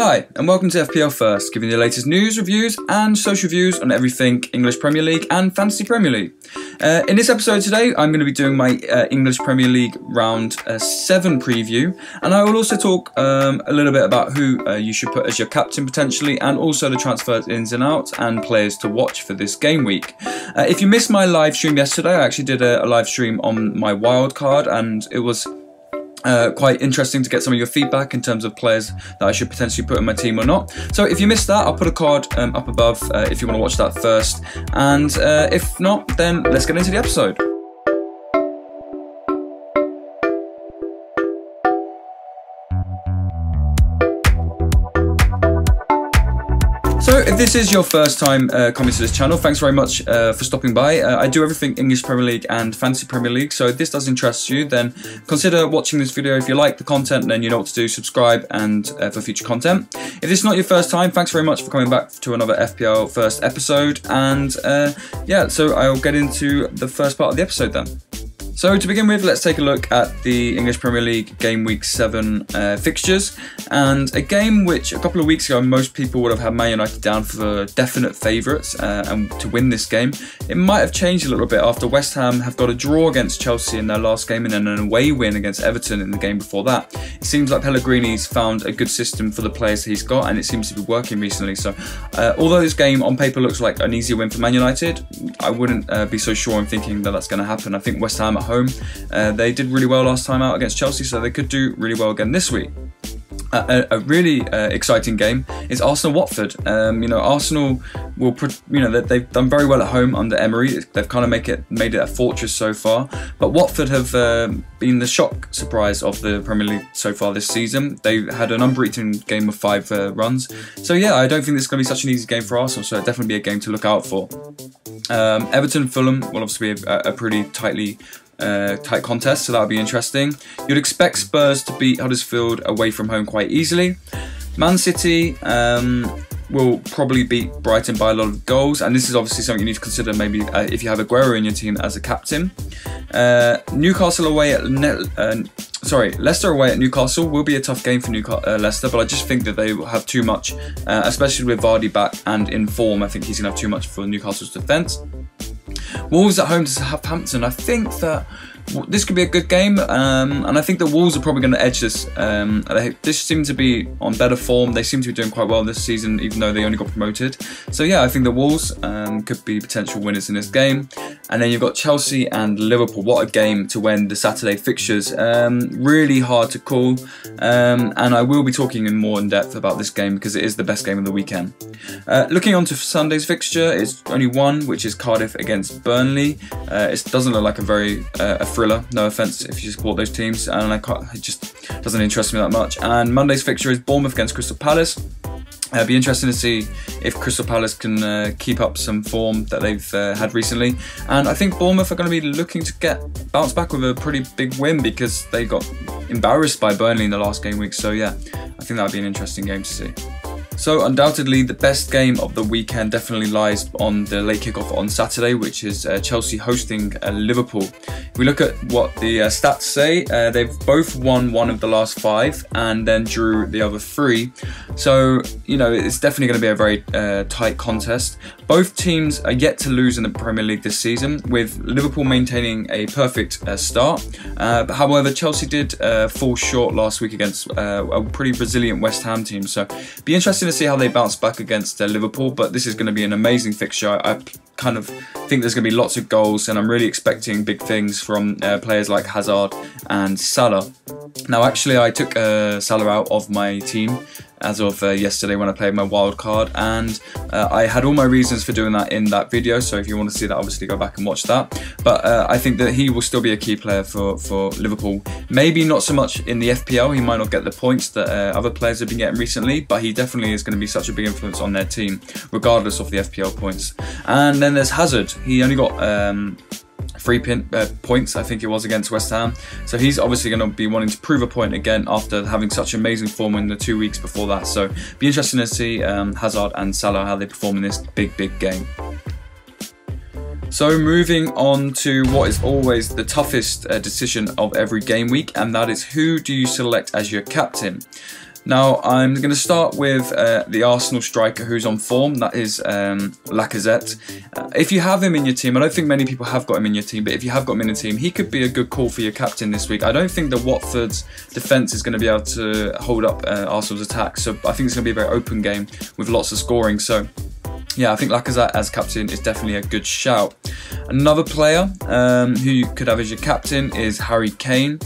Hi, and welcome to FPL First, giving you the latest news, reviews, and social views on everything English Premier League and Fantasy Premier League. In this episode today, I'm going to be doing my English Premier League Round 7 preview, and I will also talk a little bit about who you should put as your captain potentially, and also the transfers ins and outs and players to watch for this game week. If you missed my live stream yesterday, I actually did a live stream on my wildcard, and it was quite interesting to get some of your feedback in terms of players that I should potentially put in my team or not. So if you missed that, I'll put a card up above if you want to watch that first. And if not, then let's get into the episode. So if this is your first time coming to this channel, thanks very much for stopping by. I do everything English Premier League and Fantasy Premier League, so if this does interest you, then consider watching this video. If you like the content, then you know what to do, subscribe and for future content. If this is not your first time, thanks very much for coming back to another FPL First episode, and yeah, so I'll get into the first part of the episode then. So to begin with, let's take a look at the English Premier League Game Week 7 fixtures, and a game which a couple of weeks ago most people would have had Man United down for definite favourites and to win this game. It might have changed a little bit after West Ham have got a draw against Chelsea in their last game and then an away win against Everton in the game before that. It seems like Pellegrini's found a good system for the players he's got, and it seems to be working recently. So although this game on paper looks like an easy win for Man United, I wouldn't be so sure in thinking that that's going to happen. I think West Ham at home, they did really well last time out against Chelsea, so they could do really well again this week. A really exciting game is Arsenal-Watford. You know, Arsenal will, they've done very well at home under Emery. They've kind of made it a fortress so far. But Watford have been the shock surprise of the Premier League so far this season. They had an unbeaten game of 5 runs. So yeah, I don't think this is going to be such an easy game for Arsenal. So it'll definitely be a game to look out for. Everton Fulham will obviously be a pretty tight contest, so that'll be interesting. You'd expect Spurs to beat Huddersfield away from home quite easily. Man City will probably beat Brighton by a lot of goals, and this is obviously something you need to consider maybe if you have Aguero in your team as a captain. Newcastle away at Leicester away at Newcastle will be a tough game for Leicester, but I just think that they will have too much, especially with Vardy back and in form. I think he's going to have too much for Newcastle's defence. Wolves at home to Southampton. I think that this could be a good game, and I think the Wolves are probably going to edge this. They seem to be on better form. They seem to be doing quite well this season, even though they only got promoted. So yeah, I think the Wolves could be potential winners in this game. And then you've got Chelsea and Liverpool. What a game to win the Saturday fixtures. Really hard to call, and I will be talking in more in depth about this game because it is the best game of the weekend. Looking on to Sunday's fixture, it's only one, which is Cardiff against Burnley. It doesn't look like a thriller, no offence if you support those teams, and it just doesn't interest me that much. And Monday's fixture is Bournemouth against Crystal Palace. It'll be interesting to see if Crystal Palace can keep up some form that they've had recently. And I think Bournemouth are going to be looking to bounce back with a pretty big win because they got embarrassed by Burnley in the last game week. So yeah, I think that'll be an interesting game to see. So undoubtedly the best game of the weekend definitely lies on the late kickoff on Saturday, which is Chelsea hosting Liverpool. If we look at what the stats say, they've both won one of the last 5 and then drew the other 3. So, you know, it's definitely going to be a very tight contest. Both teams are yet to lose in the Premier League this season, with Liverpool maintaining a perfect start. However, Chelsea did fall short last week against a pretty resilient West Ham team. So be interesting to see how they bounce back against Liverpool, but this is going to be an amazing fixture. I kind of think there's going to be lots of goals, and I'm really expecting big things from players like Hazard and Salah. Now, actually, I took Salah out of my team as of yesterday when I played my wild card, and I had all my reasons for doing that in that video, so if you want to see that, obviously go back and watch that. But I think that he will still be a key player for Liverpool. Maybe not so much in the FPL, he might not get the points that other players have been getting recently, but he definitely is going to be such a big influence on their team, regardless of the FPL points. And then there's Hazard. He only got 3 points, I think it was, against West Ham. So he's obviously going to be wanting to prove a point again after having such amazing form in the 2 weeks before that. So be interesting to see Hazard and Salah, how they perform in this big game. So moving on to what is always the toughest decision of every game week, and that is who do you select as your captain? Now, I'm going to start with the Arsenal striker who's on form, that is Lacazette. If you have him in your team, I don't think many people have got him in your team, but if you have got him in the team, he could be a good call for your captain this week. I don't think the Watford's defence is going to be able to hold up Arsenal's attack, so I think it's going to be a very open game with lots of scoring. So yeah, I think Lacazette as captain is definitely a good shout. Another player who you could have as your captain is Harry Kane.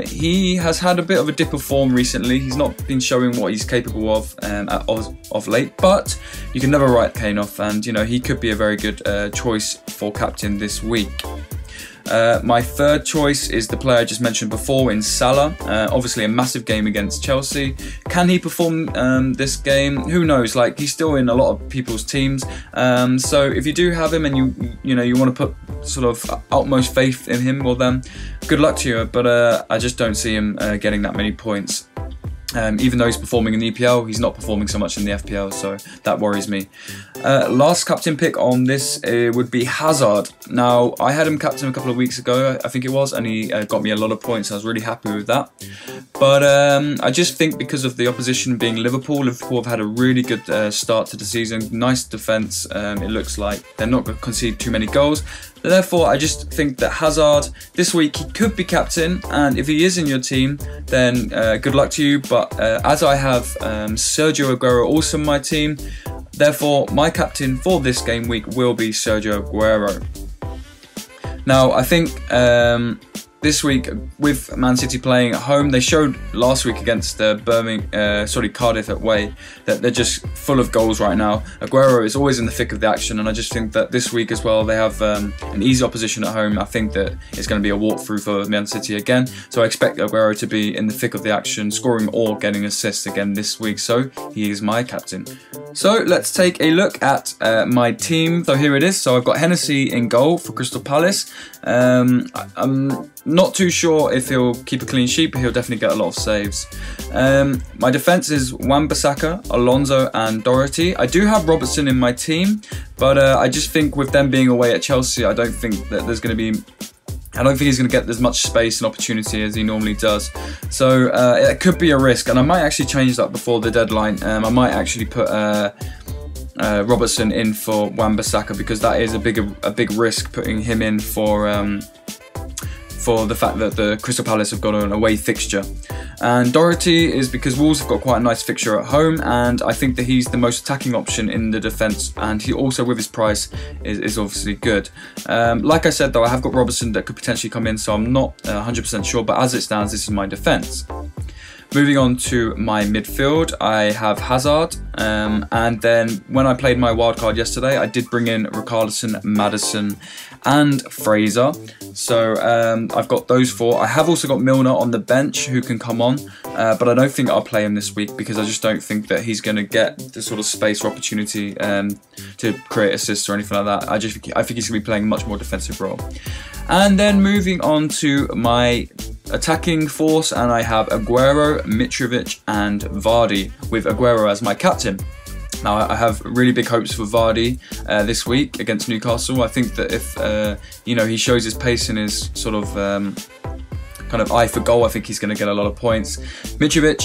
He has had a bit of a dip of form recently. He's not been showing what he's capable of late, but you can never write Kane off, and you know, he could be a very good choice for captain this week. My third choice is the player I just mentioned before in Salah. Obviously a massive game against Chelsea. Can he perform this game? Who knows? Like, he's still in a lot of people's teams. So if you do have him and you want to put sort of utmost faith in him, well then, good luck to you. But I just don't see him getting that many points. Even though he's performing in the EPL, he's not performing so much in the FPL, so that worries me. Last captain pick on this would be Hazard. Now, I had him captain a couple of weeks ago, I think it was, and he got me a lot of points. I was really happy with that. But I just think because of the opposition being Liverpool have had a really good start to the season. Nice defence, it looks like. They're not going to concede too many goals. Therefore, I just think that Hazard, this week, he could be captain, and if he is in your team, then good luck to you. But as I have Sergio Aguero also in my team, therefore, my captain for this game week will be Sergio Aguero. Now, I think this week, with Man City playing at home, they showed last week against Cardiff away that they're just full of goals right now. Aguero is always in the thick of the action, and I just think that this week as well, they have an easy opposition at home. I think that it's going to be a walkthrough for Man City again, so I expect Aguero to be in the thick of the action, scoring or getting assists again this week, so he is my captain. So let's take a look at my team. So here it is. So I've got Hennessy in goal for Crystal Palace. I'm not too sure if he'll keep a clean sheet, but he'll definitely get a lot of saves. My defence is Wan-Bissaka, Alonso and Doherty. I do have Robertson in my team, but I just think with them being away at Chelsea, I don't think that there's going to be... I don't think he's going to get as much space and opportunity as he normally does. So it could be a risk, and I might actually change that before the deadline. I might actually put Robertson in for Wan-Bissaka, because that is a big risk putting him in for the fact that the Crystal Palace have got an away fixture. And Doherty is because Wolves have got quite a nice fixture at home, and I think that he's the most attacking option in the defence, and he also, with his price, is obviously good. Like I said though, I have got Robertson that could potentially come in, so I'm not 100% sure, but as it stands, this is my defence. Moving on to my midfield, I have Hazard, and then when I played my wildcard yesterday, I did bring in Ricardo, Madison and Fraser. So I've got those four. I have also got Milner on the bench who can come on, but I don't think I'll play him this week because I just don't think that he's going to get the sort of space or opportunity to create assists or anything like that. I think he's going to be playing a much more defensive role. And then moving on to my attacking force, and I have Aguero, Mitrovic and Vardy, with Aguero as my captain. Now, I have really big hopes for Vardy this week against Newcastle. I think that if he shows his pace and his sort of kind of eye for goal, I think he's going to get a lot of points. Mitrovic,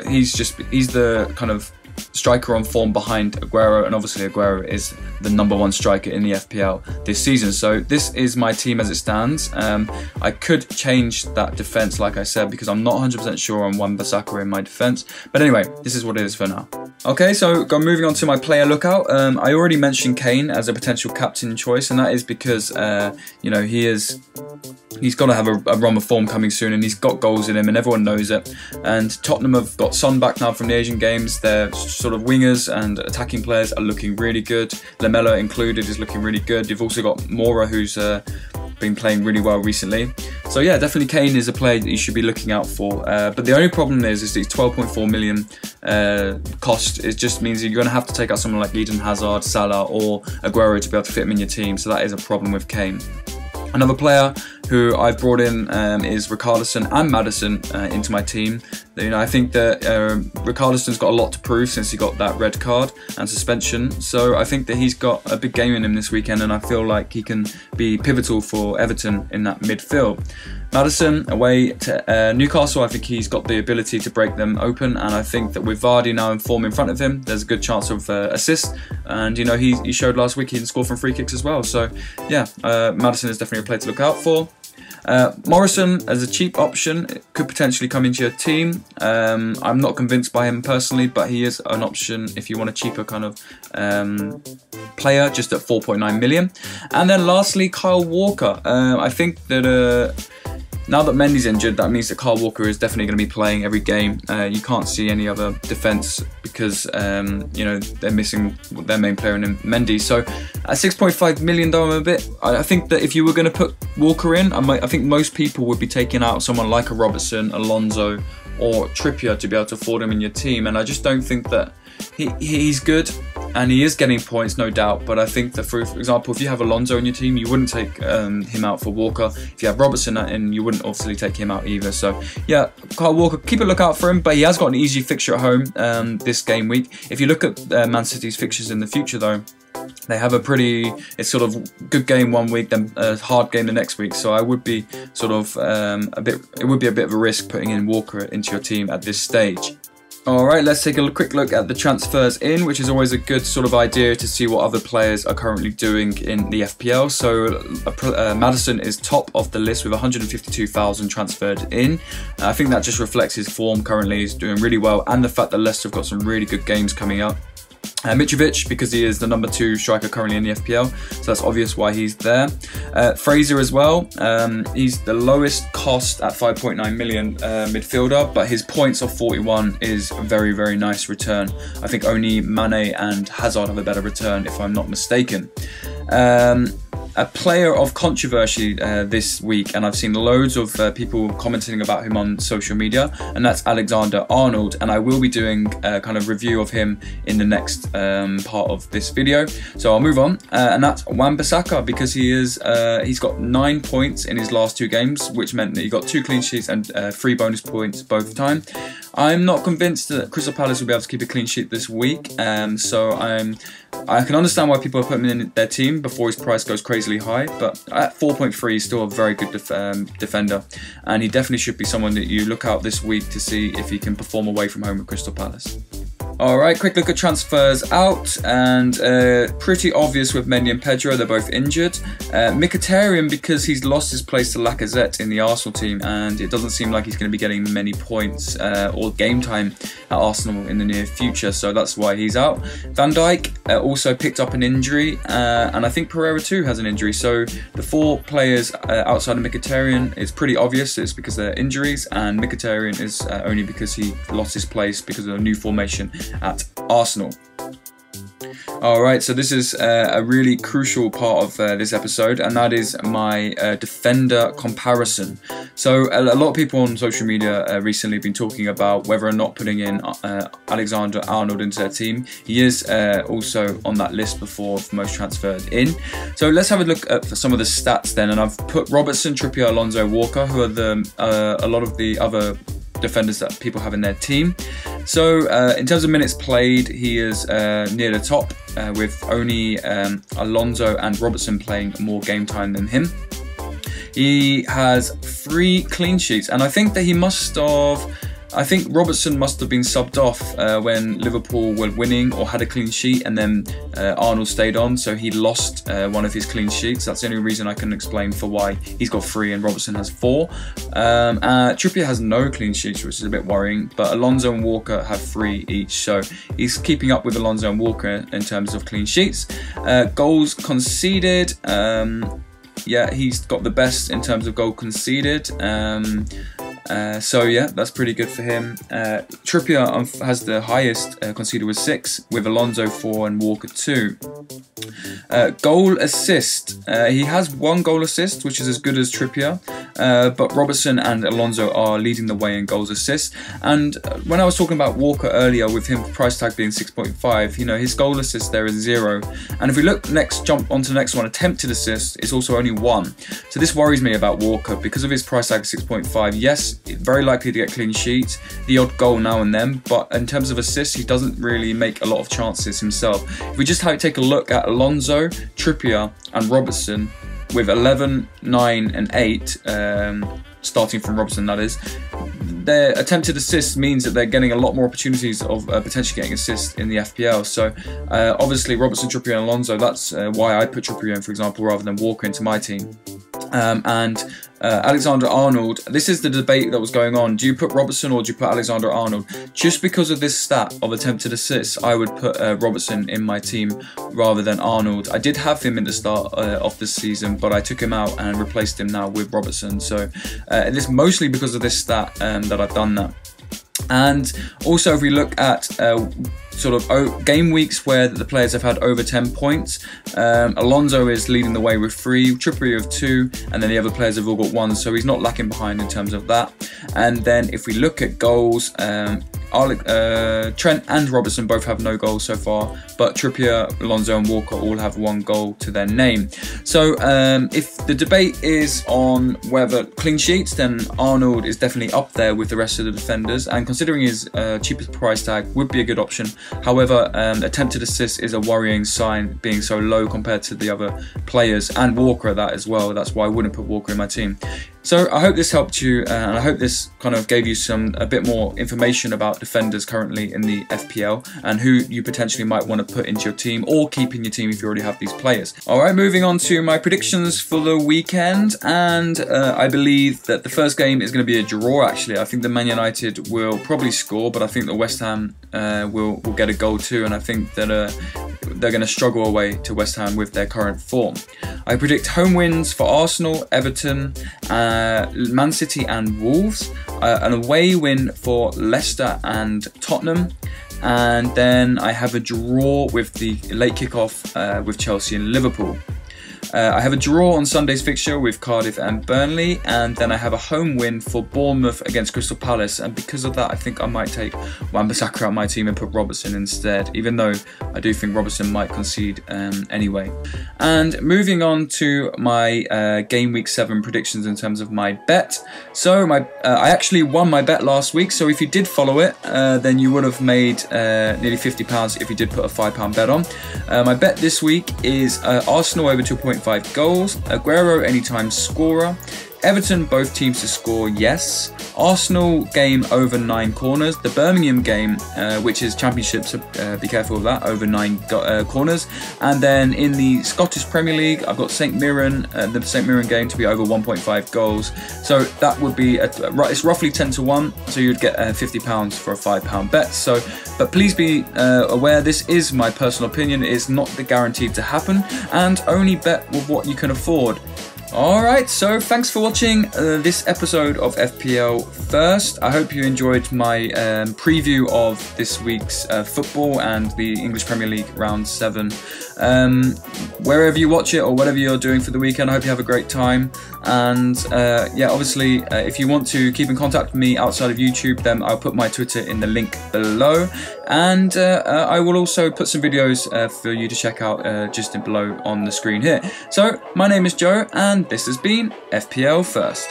he's the kind of striker on form behind Aguero, and obviously Aguero is the #1 striker in the FPL this season. So this is my team as it stands. I could change that defence, like I said, because I'm not 100% sure on Wan-Bissaka in my defence. But anyway, this is what it is for now. Okay, so moving on to my player lookout. I already mentioned Kane as a potential captain choice, and that is because he's got to have a run of form coming soon, and he's got goals in him, and everyone knows it. And Tottenham have got Son back now from the Asian Games. Their sort of wingers and attacking players are looking really good. Lamella included is looking really good. You've also got Mora, who's been playing really well recently. So yeah, definitely Kane is a player that you should be looking out for. But the only problem is these 12.4 million cost. It just means you're going to have to take out someone like Eden Hazard, Salah or Aguero to be able to fit him in your team. So that is a problem with Kane. Another player who I've brought in is Ricardo and Madison into my team. I think that Ricardo's got a lot to prove since he got that red card and suspension. So I think that he's got a big game in him this weekend, and I feel like he can be pivotal for Everton in that midfield. Madison away to Newcastle. I think he's got the ability to break them open, and I think that with Vardy now in form in front of him, there's a good chance of assist. And you know, he showed last week he can score from free kicks as well. So yeah, Madison is definitely a player to look out for. Morrison as a cheap option could potentially come into your team. I'm not convinced by him personally, but he is an option if you want a cheaper kind of player, just at 4.9 million. And then lastly, Kyle Walker. I think that now that Mendy's injured, that means that Kyle Walker is definitely going to be playing every game. You can't see any other defence because you know, they're missing their main player in Mendy. So at 6.5 million though, I'm a bit. I think that if you were going to put Walker in, I think most people would be taking out someone like a Robertson, Alonso, or Trippier to be able to afford him in your team. And I just don't think that he's good. And he is getting points, no doubt, but I think that, for example, if you have Alonso in your team, you wouldn't take him out for Walker. If you have Robertson in, you wouldn't obviously take him out either. So, yeah, Kyle Walker, keep a lookout for him, but he has got an easy fixture at home this game week. If you look at Man City's fixtures in the future, though, they have a pretty, it's sort of good game one week, then a hard game the next week. So I would be sort of it would be a bit of a risk putting in Walker into your team at this stage. Alright, let's take a quick look at the transfers in, which is always a good sort of idea to see what other players are currently doing in the FPL. So Madison is top of the list with 152,000 transferred in. I think that just reflects his form currently. He's doing really well, and the fact that Leicester have got some really good games coming up. Mitrovic, because he is the number 2 striker currently in the FPL, so that's obvious why he's there. Fraser as well, he's the lowest cost at 5.9 million midfielder, but his points of 41 is a very, very nice return. I think only Mane and Hazard have a better return, if I'm not mistaken. A player of controversy this week, and I've seen loads of people commenting about him on social media, and that's Alexander-Arnold, and I will be doing a kind of review of him in the next part of this video. So I'll move on, and that's Wan-Bissaka, because he's got 9 points in his last 2 games, which meant that he got 2 clean sheets and 3 bonus points both time. I'm not convinced that Crystal Palace will be able to keep a clean sheet this week, so I can understand why people are putting him in their team before his price goes crazily high, but at 4.3 he's still a very good defender, and he definitely should be someone that you look out this week to see if he can perform away from home with Crystal Palace. Alright, quick look at transfers out, and pretty obvious with Mendy and Pedro, they're both injured. Mkhitaryan, because he's lost his place to Lacazette in the Arsenal team, and it doesn't seem like he's going to be getting many points or game time at Arsenal in the near future, so that's why he's out. Van Dijk also picked up an injury, and I think Pereira too has an injury, so the 4 players outside of Mkhitaryan, it's pretty obvious it's because they're injuries, and Mkhitaryan is only because he lost his place because of a new formation at Arsenal. Alright, so this is a really crucial part of this episode, and that is my defender comparison. So a lot of people on social media recently have been talking about whether or not putting in Alexander-Arnold into their team. He is also on that list before for most transferred in. So let's have a look at some of the stats then, and I've put Robertson, Trippier, Alonso, Walker, who are a lot of the other defenders that people have in their team. So in terms of minutes played, he is near the top with only Alonso and Robertson playing more game time than him. He has 3 clean sheets, and I think that he must have, I think Robertson must have been subbed off when Liverpool were winning or had a clean sheet, and then Arnold stayed on, so he lost one of his clean sheets. That's the only reason I can explain for why he's got 3 and Robertson has 4. Trippier has no clean sheets, which is a bit worrying, but Alonso and Walker have 3 each, so he's keeping up with Alonso and Walker in terms of clean sheets. Goals conceded, yeah, he's got the best in terms of goal conceded. So yeah, that's pretty good for him. Trippier has the highest conceded with 6, with Alonso 4 and Walker 2. Goal assist, he has 1 goal assist, which is as good as Trippier, but Robertson and Alonso are leading the way in goals assist. And when I was talking about Walker earlier, with him price tag being 6.5, you know, his goal assist there is 0. And if we jump onto the next one, attempted assist is also only 1. So this worries me about Walker because of his price tag 6.5. Yes, very likely to get clean sheets, the odd goal now and then, but in terms of assists, he doesn't really make a lot of chances himself. If we just take a look at Alonso, Trippier and Robertson with 11, 9 and 8, starting from Robertson, that is. Their attempted assists means that they're getting a lot more opportunities of potentially getting assists in the FPL. So obviously Robertson, Trippier and Alonso, that's why I put Trippier in, for example, rather than Walker into my team. Alexander-Arnold, this is the debate that was going on. Do you put Robertson or do you put Alexander-Arnold? Just because of this stat of attempted assists, I would put Robertson in my team rather than Arnold. I did have him in the start of this season, but I took him out and replaced him now with Robertson. So it's mostly because of this stat that I've done that. And also, if we look at sort of game weeks where the players have had over 10 points, Alonso is leading the way with 3, Trippier with 2, and then the other players have all got 1, so he's not lacking behind in terms of that. And then if we look at goals, Trent and Robertson both have no goals so far, but Trippier, Alonso and Walker all have 1 goal to their name. So if the debate is on whether clean sheets, then Arnold is definitely up there with the rest of the defenders, and considering his cheapest price tag would be a good option. However, attempted assists is a worrying sign, being so low compared to the other players, and Walker at that as well. That's why I wouldn't put Walker in my team. So I hope this helped you, and I hope this kind of gave you a bit more information about defenders currently in the FPL and who you potentially might want to put into your team or keep in your team if you already have these players. Alright, moving on to my predictions for the weekend, and I believe that the first game is going to be a draw actually. I think the Man United will probably score, but I think the West Ham will get a goal too, and I think that they're going to struggle away to West Ham with their current form. I predict home wins for Arsenal, Everton, Man City and Wolves, an away win for Leicester and Tottenham, and then I have a draw with the late kickoff with Chelsea and Liverpool. I have a draw on Sunday's fixture with Cardiff and Burnley, and then I have a home win for Bournemouth against Crystal Palace, and because of that I think I might take Wan-Bissaka out my team and put Robertson instead, even though I do think Robertson might concede anyway. And moving on to my Game Week 7 predictions in terms of my bet. So I actually won my bet last week, so if you did follow it, then you would have made nearly £50 if you did put a £5 bet on. My bet this week is Arsenal over 2.5 goals, Aguero anytime scorer, Everton both teams to score, yes. Arsenal game over 9 corners. The Birmingham game, which is Championship, so be careful of that, over 9 corners. And then in the Scottish Premier League, I've got St Mirren, the St Mirren game to be over 1.5 goals. So that would be, it's roughly 10 to 1, so you'd get £50 for a £5 bet. So, but please be aware, this is my personal opinion. It is not guaranteed to happen, and only bet with what you can afford. Alright, so thanks for watching this episode of FPL First. I hope you enjoyed my preview of this week's football and the English Premier League round 7. Wherever you watch it or whatever you're doing for the weekend, I hope you have a great time. And yeah, obviously, if you want to keep in contact with me outside of YouTube, then I'll put my Twitter in the link below. And I will also put some videos for you to check out just below on the screen here. So, my name is Joe, and this has been FPL First.